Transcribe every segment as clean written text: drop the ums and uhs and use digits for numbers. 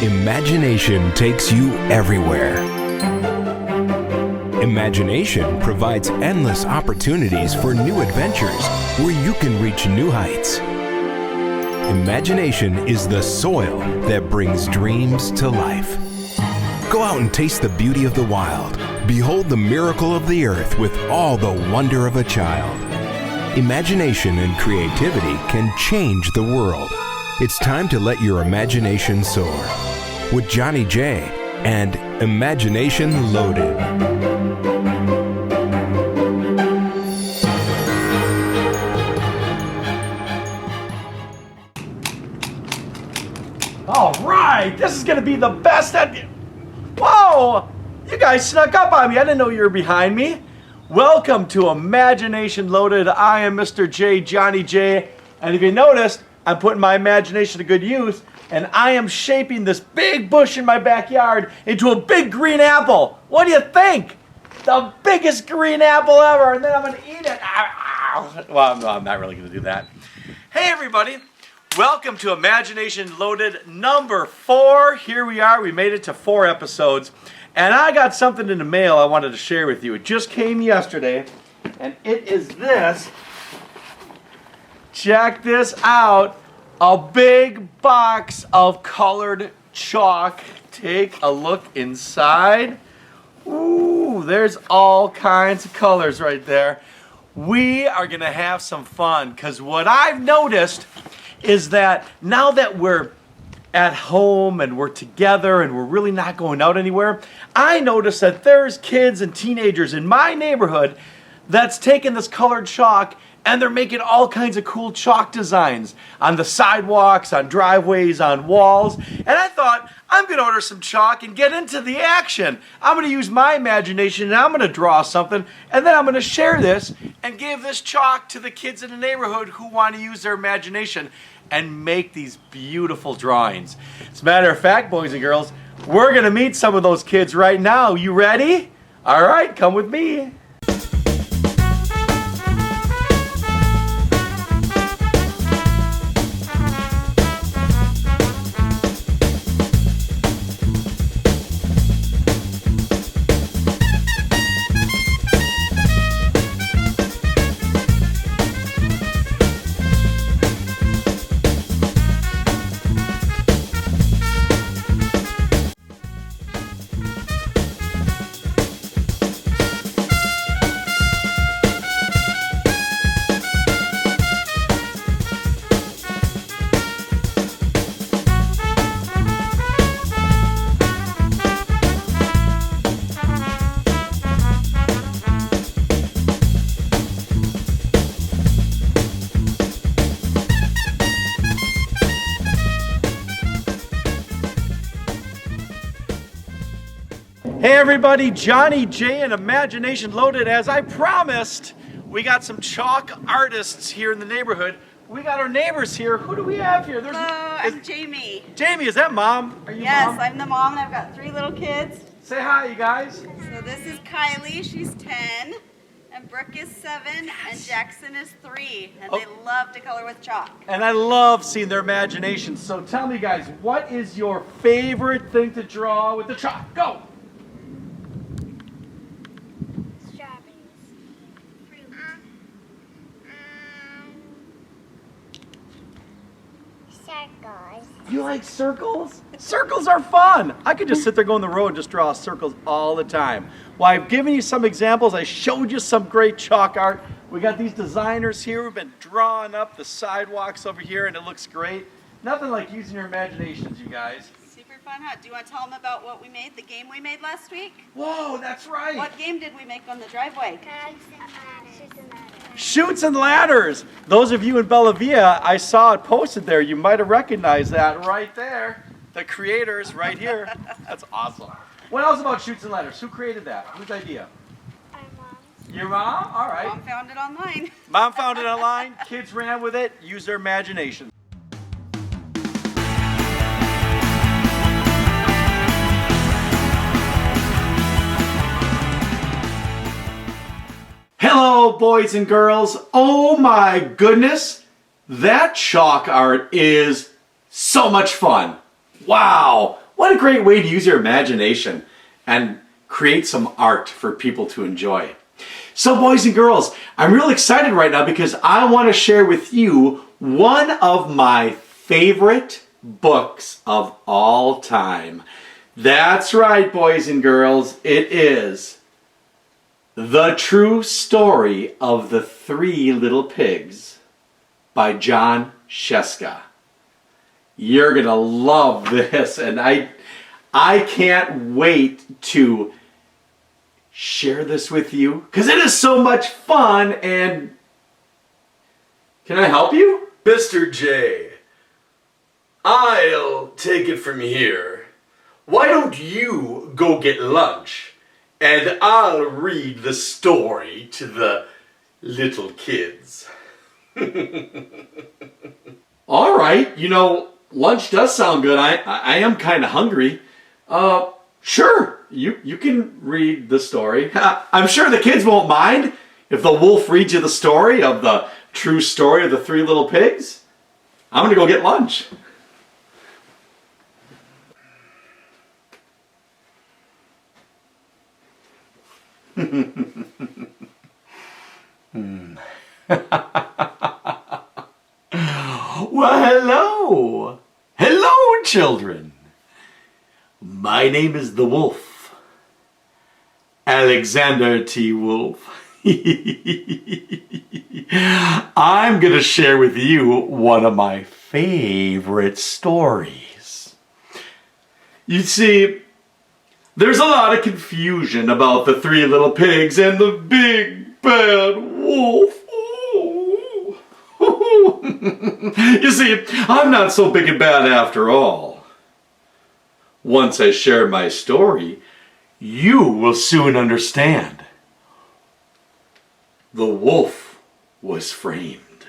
Imagination takes you everywhere. Imagination provides endless opportunities for new adventures where you can reach new heights. Imagination is the soil that brings dreams to life. Go out and taste the beauty of the wild. Behold the miracle of the earth with all the wonder of a child. Imagination and creativity can change the world. It's time to let your imagination soar with Johnny J and Imagination Loaded. All right, this is gonna be the best. Whoa! You guys snuck up on me. I didn't know you were behind me. Welcome to Imagination Loaded. I am Mr. J, Johnny J, and if you noticed, I'm putting my imagination to good use, and I am shaping this big bush in my backyard into a big green apple. What do you think? The biggest green apple ever, and then I'm gonna eat it. Well, no, I'm not really gonna do that. Hey everybody, welcome to Imagination Loaded number 4. Here we are, we made it to 4 episodes, and I got something in the mail I wanted to share with you. It just came yesterday, and it is this. Check this out. A big box of colored chalk. Take a look inside. Ooh, there's all kinds of colors right there. We are gonna have some fun, because what I've noticed is that now that we're at home and we're together and we're really not going out anywhere, I notice that there's kids and teenagers in my neighborhood that's taking this colored chalk and they're making all kinds of cool chalk designs on the sidewalks, on driveways, on walls. And I thought, I'm gonna order some chalk and get into the action. I'm gonna use my imagination and I'm gonna draw something, and then I'm gonna share this and give this chalk to the kids in the neighborhood who wanna use their imagination and make these beautiful drawings. As a matter of fact, boys and girls, we're gonna meet some of those kids right now. You ready? All right, come with me. Hey everybody, Johnny J and Imagination Loaded. As I promised, we got some chalk artists here in the neighborhood. We got our neighbors here. Who do we have here? Hello, I'm Jamie. Jamie, is that Mom? Are you Yes, Mom? I'm the mom and I've got 3 little kids. Say hi, you guys. So this is Kylie, she's 10, and Brooke is 7, and Jackson is 3, and they love to color with chalk. And I love seeing their imagination. So tell me guys, what is your favorite thing to draw with the chalk? Go! Circles. You like circles? Circles are fun. I could just sit there, go on the road and just draw circles all the time. Well, I've given you some examples. I showed you some great chalk art. We got these designers here who've been drawing up the sidewalks over here, and it looks great. Nothing like using your imaginations, you guys. Super fun, huh? Do you want to tell them about what we made, the game we made last week? Whoa, that's right. What game did we make on the driveway? Chutes and ladders. Those of you in Bella Via, I saw it posted there. You might have recognized that right there. The creators right here. That's awesome. What else about chutes and ladders? Who created that? Whose idea? My mom's. Your mom? All right. Mom found it online. Mom found it online. Kids ran with it. Use their imagination. Hello, boys and girls. Oh my goodness. That chalk art is so much fun. Wow. What a great way to use your imagination and create some art for people to enjoy. So boys and girls, I'm real excited right now because I want to share with you one of my favorite books of all time. That's right, boys and girls, it is The True Story of the Three Little Pigs by John Sheska. You're going to love this, and I can't wait to share this with you because it is so much fun. And can I help you? Mr. J, I'll take it from here. Why don't you go get lunch and I'll read the story to the little kids. All right, you know, lunch does sound good. I am kind of hungry. Sure, you can read the story. I'm sure the kids won't mind if the wolf reads you the story of the true story of the Three Little Pigs. I'm gonna go get lunch. Well, hello. Hello, children. My name is the Wolf. Alexander T. Wolf. I'm going to share with you one of my favorite stories. You see, there's a lot of confusion about the Three Little Pigs and the big bad wolf. You see, I'm not so big and bad after all. Once I share my story, you will soon understand. The wolf was framed.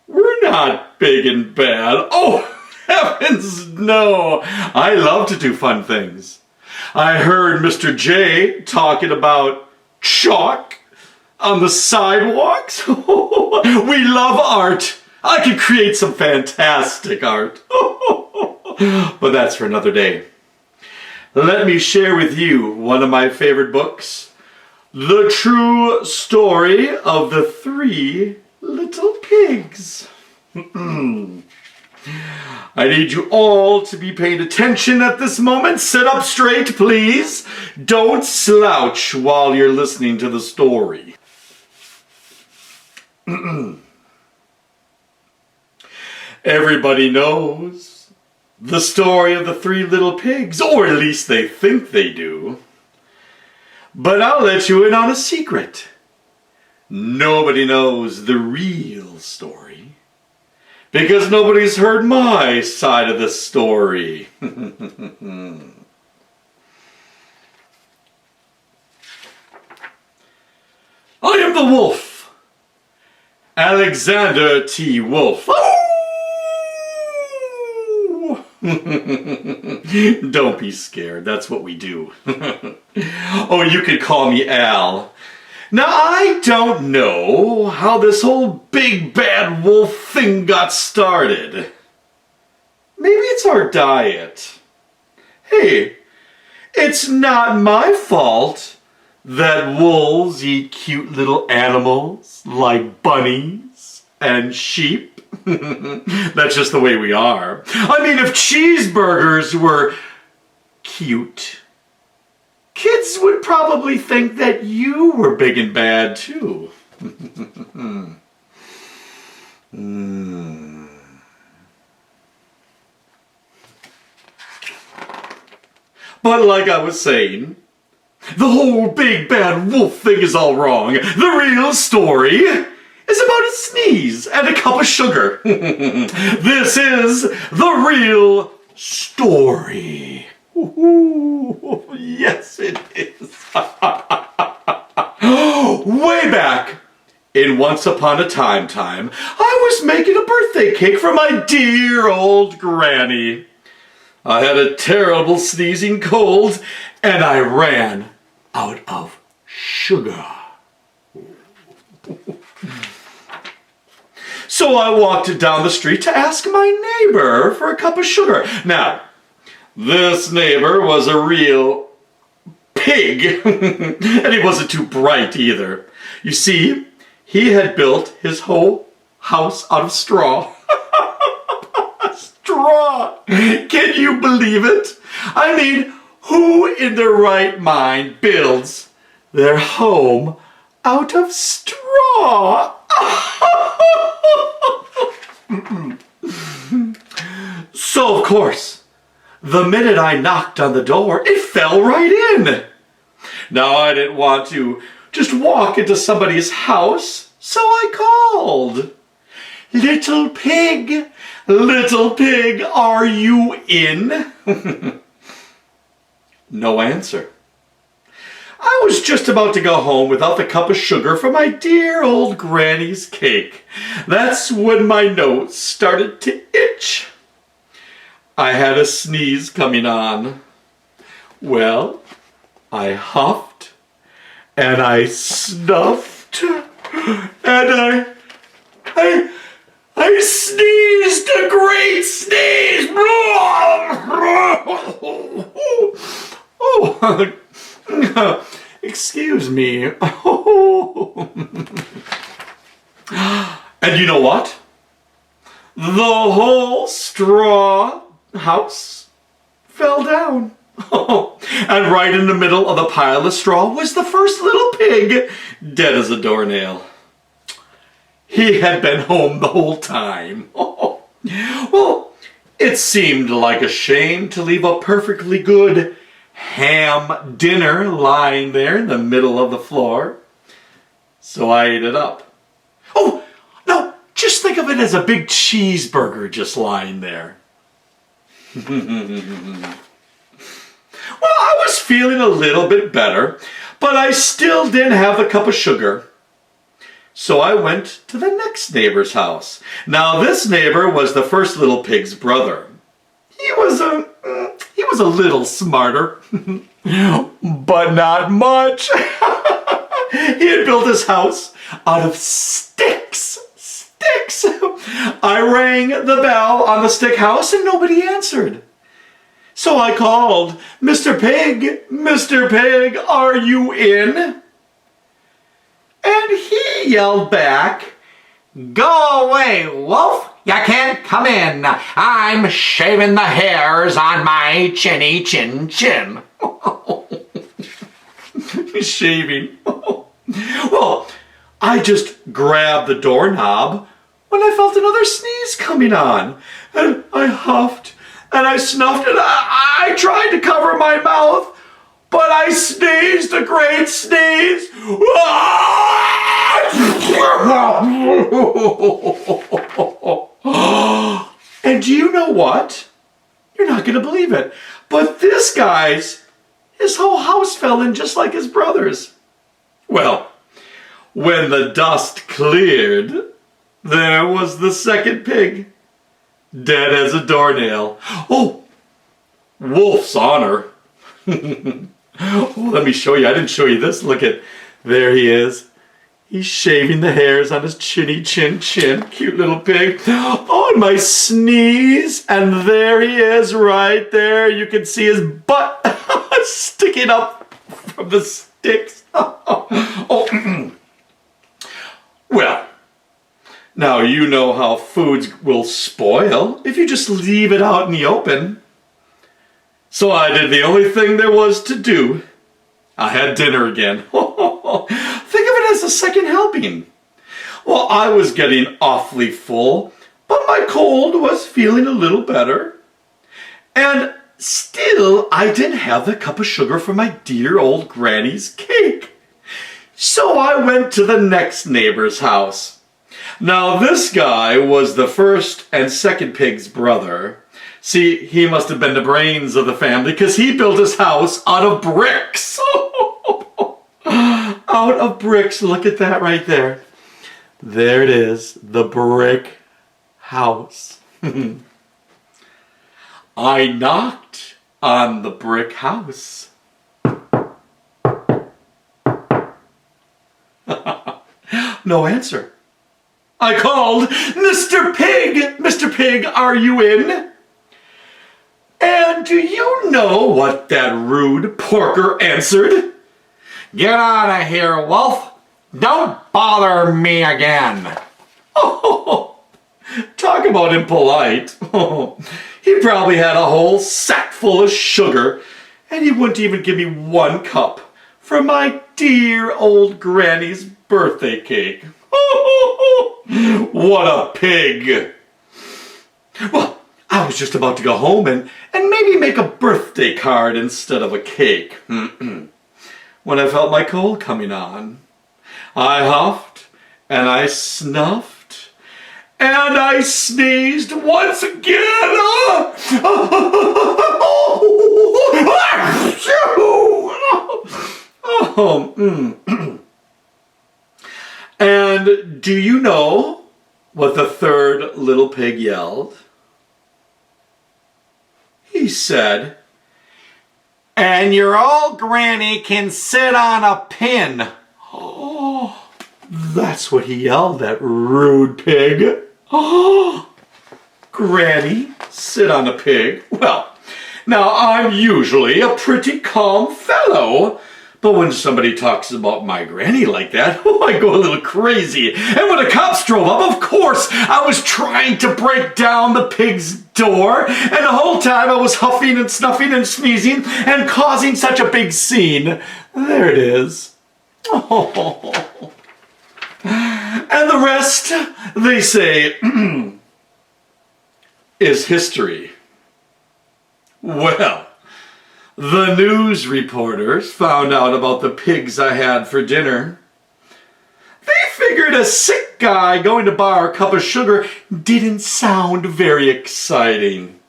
We're not big and bad. Oh, heavens no! I love to do fun things. I heard Mr. J talking about chalk on the sidewalks. We love art. I could create some fantastic art. But that's for another day. Let me share with you one of my favorite books, The True Story of the Three Little Pigs. I need you all to be paying attention at this moment. Sit up straight, please. Don't slouch while you're listening to the story. Everybody knows the story of the Three Little Pigs, or at least they think they do. But I'll let you in on a secret. Nobody knows the real story, because nobody's heard my side of the story. I am the wolf, Alexander T. Wolf. Don't be scared, that's what we do. Oh, you could call me Al. Now, I don't know how this whole big bad wolf thing got started. Maybe it's our diet. Hey, it's not my fault that wolves eat cute little animals like bunnies and sheep. That's just the way we are. I mean, if cheeseburgers were cute, kids would probably think that you were big and bad too. But like I was saying, the whole big bad wolf thing is all wrong. The real story is about a sneeze and a cup of sugar. This is the real story. Ooh, yes, it is. Way back in Once Upon a Time, I was making a birthday cake for my dear old granny. I had a terrible sneezing cold, and I ran out of sugar. So I walked down the street to ask my neighbor for a cup of sugar. Now, This neighbor was a real pig, and he wasn't too bright either. You see, he had built his whole house out of straw. Straw! Can you believe it? I mean, who in their right mind builds their home out of straw? So, of course, the minute I knocked on the door, it fell right in. Now, I didn't want to just walk into somebody's house, so I called. Little pig, are you in? No answer. I was just about to go home without the cup of sugar for my dear old granny's cake. That's when my nose started to itch. I had a sneeze coming on. Well, I huffed and I snuffed and I sneezed a great sneeze. Oh, excuse me. And you know what? The whole straw house fell down. And right in the middle of the pile of straw was the first little pig, dead as a doornail. He had been home the whole time. Well, it seemed like a shame to leave a perfectly good ham dinner lying there in the middle of the floor. So I ate it up. Oh, no, just think of it as a big cheeseburger just lying there. Well, I was feeling a little bit better, but I still didn't have the cup of sugar. So I went to the next neighbor's house. Now this neighbor was the first little pig's brother. He was a little smarter, but not much. He had built his house out of sticks. I rang the bell on the stick house and nobody answered. So I called, Mr. Pig, are you in? And he yelled back, "Go away, wolf! You can't come in. I'm shaving the hairs on my chinny chin chin." Shaving. Well, I just grabbed the doorknob when I felt another sneeze coming on. And I huffed and I snuffed and I tried to cover my mouth, but I sneezed a great sneeze. And do you know what? You're not going to believe it. But this guy's, his whole house fell in just like his brother's. Well, when the dust cleared, there was the second pig, dead as a doornail. Oh, wolf's honor. Oh, let me show you. I didn't show you this. Look at, there he is. He's shaving the hairs on his chinny chin chin. Cute little pig. Oh, and my sneeze. And there he is right there. You can see his butt sticking up from the sticks. Oh. Well, now you know how foods will spoil if you just leave it out in the open. So I did the only thing there was to do. I had dinner again. Think of it as a second helping. Well, I was getting awfully full, but my cold was feeling a little better. And still, I didn't have the cup of sugar for my dear old granny's cake. So I went to the next neighbor's house. Now, this guy was the first and second pig's brother. See, he must have been the brains of the family because he built his house out of bricks. Out of bricks. Look at that right there. There it is, the brick house. I knocked on the brick house. No answer. I called, Mr. Pig, are you in? And And do you know what that rude porker answered? Get out of here, wolf. Don't bother me again. Oh, talk about impolite. Oh, he probably had a whole sack full of sugar, and he wouldn't even give me 1 cup for my dear old granny's birthday cake. What a pig! Well, I was just about to go home and maybe make a birthday card instead of a cake. When I felt my cold coming on, I huffed and I snuffed and I sneezed once again. And do you know what the third little pig yelled? He said, And your old granny can sit on a pin. "Oh, that's what he yelled, that rude pig. Oh, Granny, sit on a pig. Well, now I'm usually a pretty calm fellow, but when somebody talks about my granny like that, I go a little crazy. And when the cops drove up, of course, I was trying to break down the pig's door, and the whole time I was huffing and snuffing and sneezing and causing such a big scene. There it is. Oh. And the rest, they say, is history. Well, the news reporters found out about the pigs I had for dinner. They figured a sick guy going to borrow a cup of sugar didn't sound very exciting.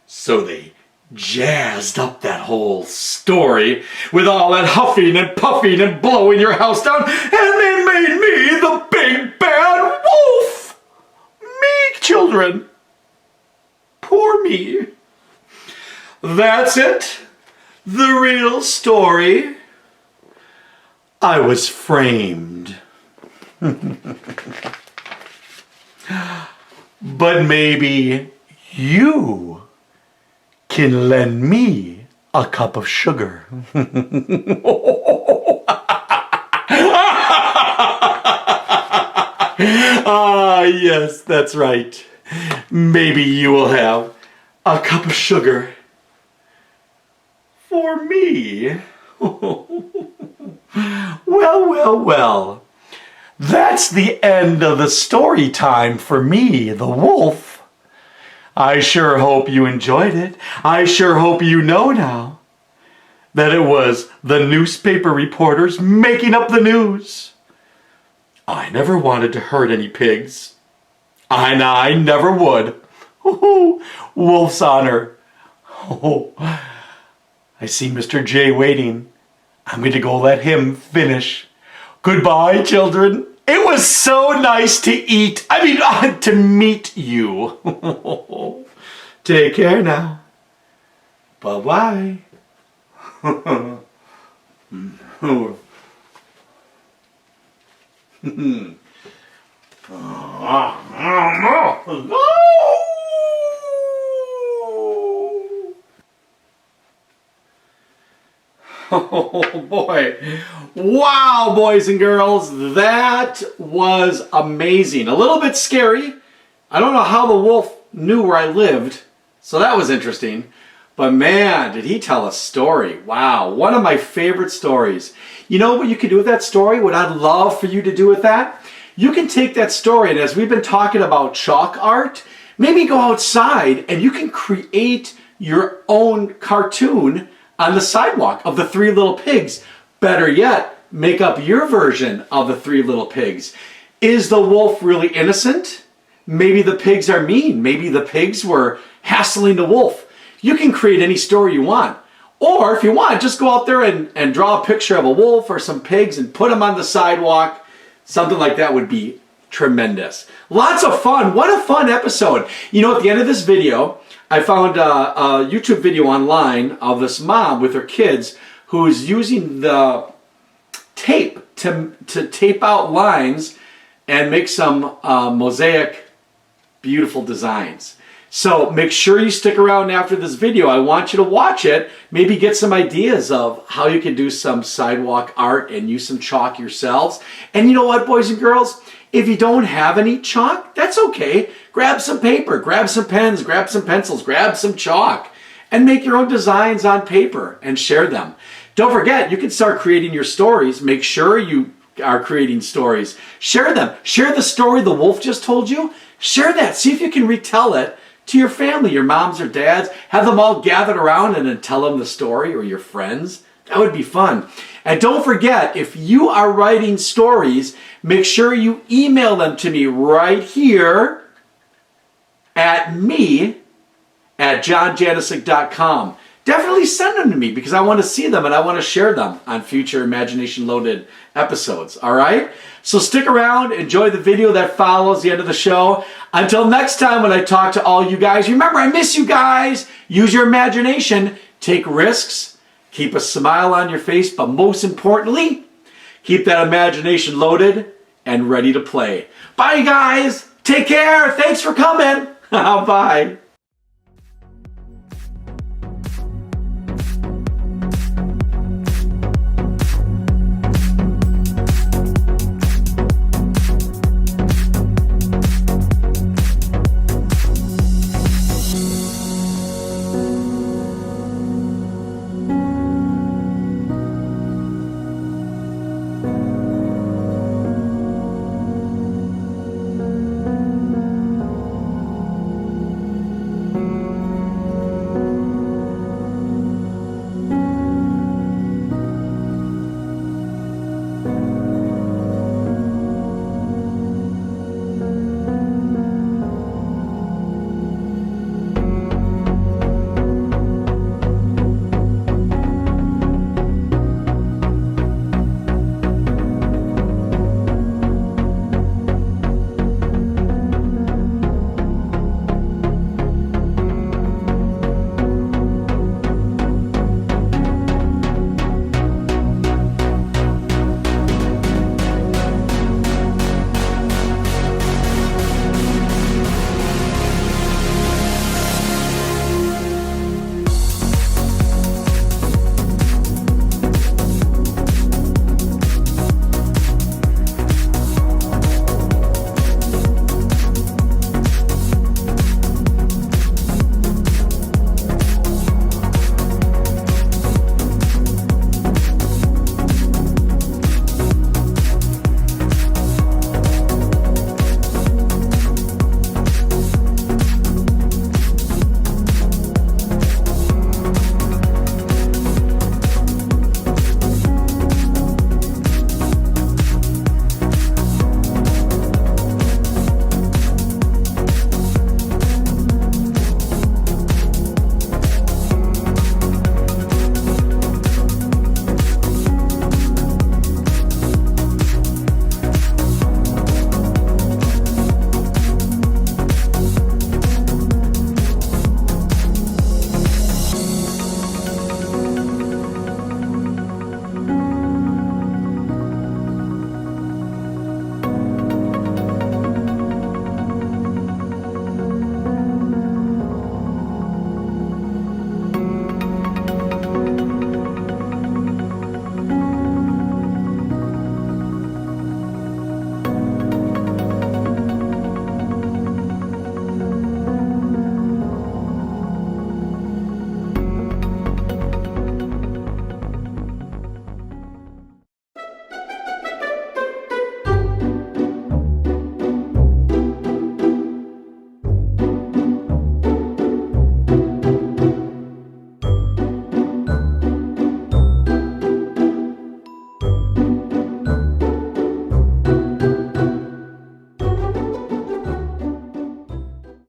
So they jazzed up that whole story with all that huffing and puffing and blowing your house down, and they made me the big bad wolf. Me, children. Poor me. That's it. The real story. I was framed. But maybe you can lend me a cup of sugar. Ah, yes, that's right. Maybe you will have a cup of sugar for me. Well. That's the end of the story time for me, the wolf. I sure hope you enjoyed it. I sure hope you know now that it was the newspaper reporters making up the news. I never wanted to hurt any pigs. I never would. Wolf's honor. I see Mr. J waiting. I'm going to go let him finish. Goodbye, children. It was so nice to to meet you. Take care now. Bye-bye. Oh boy. Wow, boys and girls, that was amazing. A little bit scary. I don't know how the wolf knew where I lived, so that was interesting. But man, did he tell a story. Wow, one of my favorite stories. You know what you can do with that story? What I'd love for you to do with that? You can take that story, and as we've been talking about chalk art, maybe go outside and you can create your own cartoon on the sidewalk of the three little pigs. Better yet, make up your version of the three little pigs. Is the wolf really innocent? Maybe the pigs are mean. Maybe the pigs were hassling the wolf. You can create any story you want. Or if you want, just go out there and draw a picture of a wolf or some pigs and put them on the sidewalk. Something like that would be tremendous. Lots of fun. What a fun episode. You know, at the end of this video, I found a YouTube video online of this mom with her kids who's using the tape to tape out lines and make some mosaic beautiful designs. So make sure you stick around after this video. I want you to watch it, maybe get some ideas of how you can do some sidewalk art and use some chalk yourselves. And you know what, boys and girls? If you don't have any chalk, that's okay. Grab some paper, grab some pens, grab some pencils, grab some chalk, and make your own designs on paper and share them. Don't forget, you can start creating your stories. Make sure you are creating stories. Share them. Share the story the wolf just told you. Share that. See if you can retell it to your family, your moms or dads. Have them all gathered around and then tell them the story, or your friends. That would be fun. And don't forget, if you are writing stories, make sure you email them to me right here at me@johnjanisic.com. Definitely send them to me because I want to see them and I want to share them on future Imagination Loaded episodes. All right? So stick around, enjoy the video that follows the end of the show. Until next time when I talk to all you guys, remember, I miss you guys. Use your imagination, take risks, keep a smile on your face, but most importantly, keep that imagination loaded and ready to play. Bye, guys. Take care. Thanks for coming. Bye.